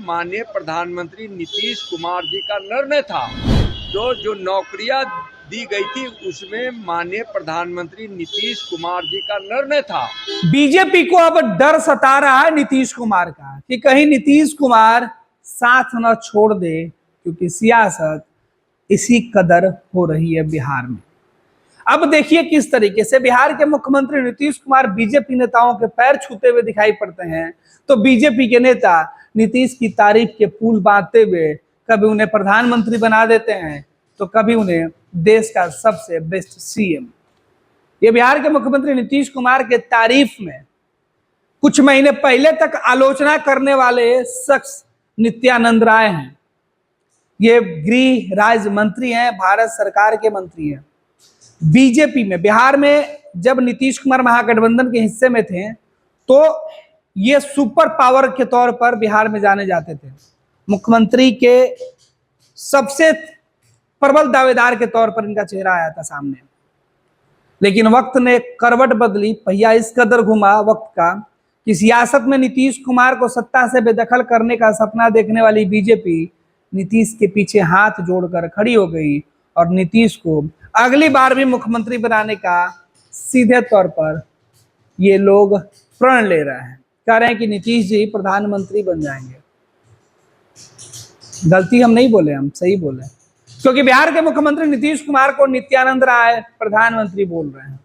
माननीय प्रधानमंत्री नीतीश कुमार जी का निर्णय था। जो नौकरियां दी गई थी उसमें माननीय प्रधानमंत्री नीतीश कुमार जी का निर्णय था। बीजेपी को अब डर सता रहा है नीतीश कुमार का कि कहीं नीतीश कुमार साथ न छोड़ दे, क्योंकि सियासत इसी कदर हो रही है बिहार में। अब देखिए किस तरीके से बिहार के मुख्यमंत्री नीतीश कुमार बीजेपी नेताओं के पैर छूते हुए दिखाई पड़ते हैं, तो बीजेपी के नेता नीतीश की तारीफ के पुल बांधते हुए कभी उन्हें प्रधानमंत्री बना देते हैं तो कभी उन्हें देश का सबसे बेस्ट सीएम। ये बिहार के मुख्यमंत्री नीतीश कुमार के तारीफ में कुछ महीने पहले तक आलोचना करने वाले शख्स नित्यानंद राय हैं। ये गृह राज्य मंत्री हैं, भारत सरकार के मंत्री हैं। बीजेपी में बिहार में जब नीतीश कुमार महागठबंधन के हिस्से में थे तो ये सुपर पावर के तौर पर बिहार में जाने जाते थे। मुख्यमंत्री के सबसे प्रबल दावेदार के तौर पर इनका चेहरा आया था सामने। लेकिन वक्त ने करवट बदली, पहिया इस कदर घुमा वक्त का कि सियासत में नीतीश कुमार को सत्ता से बेदखल करने का सपना देखने वाली बीजेपी नीतीश के पीछे हाथ जोड़कर खड़ी हो गई और नीतीश को अगली बार भी मुख्यमंत्री बनाने का सीधे तौर पर ये लोग प्रण ले रहे हैं। कह रहे हैं कि नीतीश जी प्रधानमंत्री बन जाएंगे। गलती हम नहीं बोले, हम सही बोले, क्योंकि बिहार के मुख्यमंत्री नीतीश कुमार को नित्यानंद राय प्रधानमंत्री बोल रहे हैं।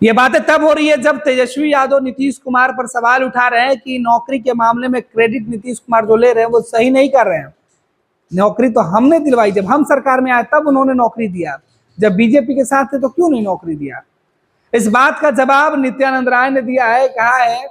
ये बातें तब हो रही है जब तेजस्वी यादव नीतीश कुमार पर सवाल उठा रहे हैं कि नौकरी के मामले में क्रेडिट नीतीश कुमार जो ले रहे हैं वो सही नहीं कर रहे हैं। नौकरी तो हमने दिलवाई, जब हम सरकार में आए तब उन्होंने नौकरी दिया, जब बीजेपी के साथ थे तो क्यों नहीं नौकरी दिया। इस बात का जवाब नित्यानंद राय ने दिया है। कहा है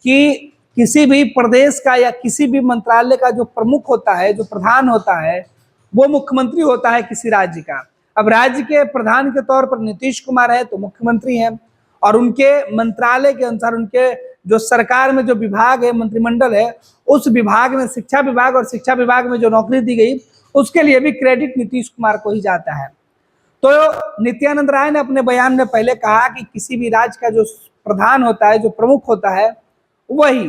कि किसी भी प्रदेश का या किसी भी मंत्रालय का जो प्रमुख होता है, जो प्रधान होता है, वो मुख्यमंत्री होता है किसी राज्य का। अब राज्य के प्रधान के तौर पर नीतीश कुमार है तो मुख्यमंत्री हैं, और उनके मंत्रालय के अनुसार उनके जो सरकार में जो विभाग है, मंत्रिमंडल है, उस विभाग में शिक्षा विभाग, और शिक्षा विभाग में जो नौकरी दी गई उसके लिए भी क्रेडिट नीतीश कुमार को ही जाता है। तो नित्यानंद राय ने अपने बयान में पहले कहा कि किसी भी राज्य का जो प्रधान होता है, जो प्रमुख होता है, वही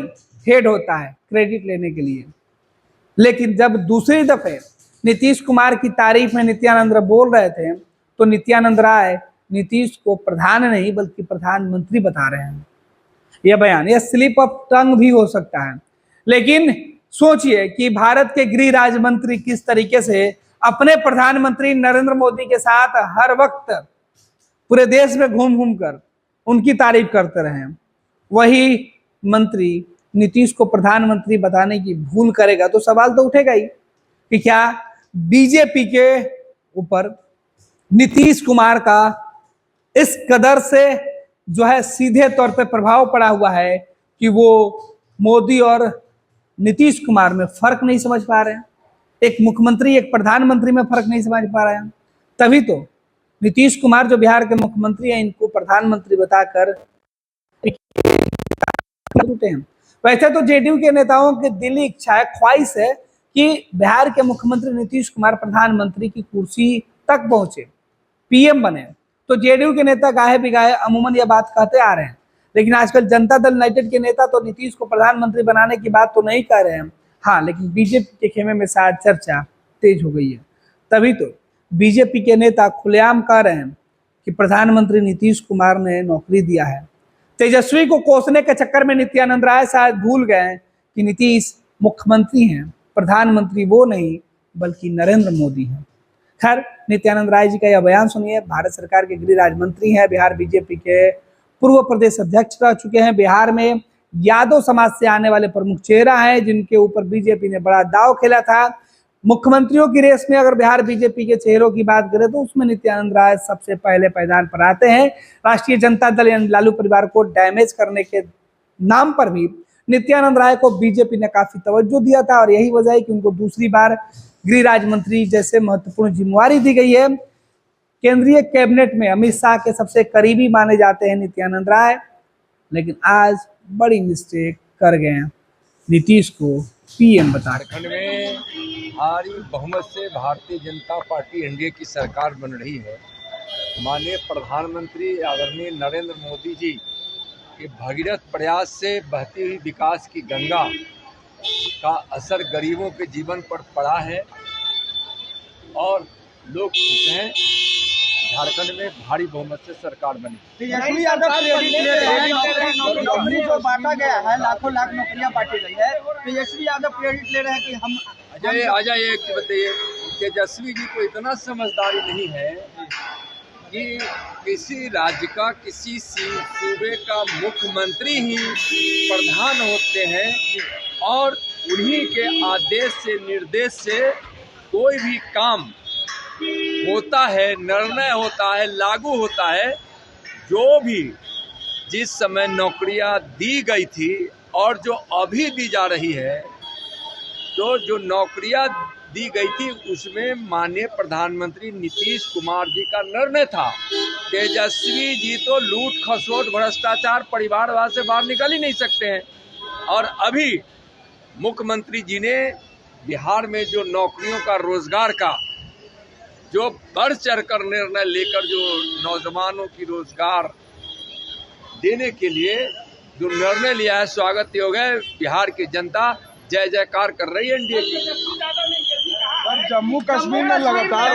हेड होता है क्रेडिट लेने के लिए। लेकिन जब दूसरी दफे नीतीश कुमार की तारीफ में नित्यानंद राय बोल रहे थे तो नित्यानंद राय नीतीश को प्रधान नहीं बल्कि प्रधानमंत्री बता रहे हैं। यह बयान, यह स्लिप ऑफ टंग भी हो सकता है, लेकिन सोचिए कि भारत के गृह राज्य मंत्री किस तरीके से अपने प्रधानमंत्री नरेंद्र मोदी के साथ हर वक्त पूरे देश में घूम घूम कर उनकी तारीफ करते रहे। वही मंत्री नीतीश को प्रधानमंत्री बताने की भूल करेगा तो सवाल तो उठेगा ही कि क्या बीजेपी के ऊपर नीतीश कुमार का इस कदर से जो है सीधे तौर पे प्रभाव पड़ा हुआ है कि वो मोदी और नीतीश कुमार में फर्क नहीं समझ पा रहे हैं, एक मुख्यमंत्री एक प्रधानमंत्री में फर्क नहीं समझ पा रहे हैं। तभी तो नीतीश कुमार जो बिहार के मुख्यमंत्री हैं इनको प्रधानमंत्री बताकर टूटे हैं। वैसे तो जेडीयू के नेताओं की दिली इच्छा है, ख्वाहिश है कि बिहार के मुख्यमंत्री नीतीश कुमार प्रधानमंत्री की कुर्सी तक पहुंचे, पीएम बने। तो जेडीयू के नेता गाहे बिगाहे अमूमन यह बात कहते आ रहे हैं, लेकिन आजकल जनता दल यूनाइटेड के नेता तो नीतीश को प्रधानमंत्री बनाने की बात तो नहीं कह रहे हैं। हाँ, लेकिन बीजेपी के खेमे में शायद चर्चा तेज हो गई है। तभी तो बीजेपी के नेता खुलेआम कह रहे हैं कि प्रधानमंत्री नीतीश कुमार ने नौकरी दिया है। तेजस्वी को कोसने के चक्कर में नित्यानंद राय शायद भूल गए कि नीतीश मुख्यमंत्री हैं, प्रधानमंत्री वो नहीं बल्कि नरेंद्र मोदी हैं। खैर, नित्यानंद राय जी का यह बयान सुनिए। भारत सरकार के गृह राज्य मंत्री हैं, बिहार बीजेपी के पूर्व प्रदेश अध्यक्ष रह चुके हैं, बिहार में यादव समाज से आने वाले प्रमुख चेहरा हैं जिनके ऊपर बीजेपी ने बड़ा दांव खेला था। मुख्यमंत्रियों की रेस में अगर बिहार बीजेपी के चेहरों की बात करें तो उसमें नित्यानंद राय सबसे पहले मैदान पर आते हैं। राष्ट्रीय जनता दल यानी लालू परिवार को डैमेज करने के नाम पर भी नित्यानंद राय को बीजेपी ने काफी तवज्जो दिया था, और यही वजह है कि उनको दूसरी बार गृह राज्य मंत्री जैसे महत्वपूर्ण जिम्मेवारी दी गई है। केंद्रीय कैबिनेट में अमित शाह के सबसे करीबी माने जाते हैं नित्यानंद राय, लेकिन आज बड़ी मिस्टेक कर गए हैं, नीतीश को पीएम बता रहे। झारखंड में भारी बहुमत से भारतीय जनता पार्टी एनडीए की सरकार बन रही है। माननीय प्रधानमंत्री आदरणीय नरेंद्र मोदी जी के भगीरथ प्रयास से बहती हुई विकास की गंगा का असर गरीबों के जीवन पर पड़ा है और लोग खुश हैं। झारखंड में भारी बहुमत से सरकार बनी। तेजस्वी यादव क्रेडिट ले रहे हैं, नौकरी जो बांटा गया है, लाखों लाख नौकरियां बांटी गई है, तेजस्वी यादव क्रेडिट ले रहे हैं कि हम अजय एक बताइए, तेजस्वी जी को इतना समझदारी नहीं है कि किसी राज्य का किसी सूबे का मुख्यमंत्री ही प्रधान होते हैं और उन्हीं के आदेश से निर्देश से कोई भी काम होता है, निर्णय होता है, लागू होता है। जो भी जिस समय नौकरियां दी गई थी और जो अभी दी जा रही है, तो जो नौकरियां दी गई थी उसमें माननीय प्रधानमंत्री नीतीश कुमार जी का निर्णय था। तेजस्वी जी तो लूट खसोट भ्रष्टाचार परिवारवाद से बाहर निकल ही नहीं सकते हैं। और अभी मुख्यमंत्री जी ने बिहार में जो नौकरियों का, रोजगार का जो बढ़ चढ़ कर निर्णय लेकर जो नौजवानों की रोजगार देने के लिए जो निर्णय लिया है, स्वागत योग्य है। बिहार की जनता जय जयकार कर रही है एनडीए की। जम्मू कश्मीर में लगातार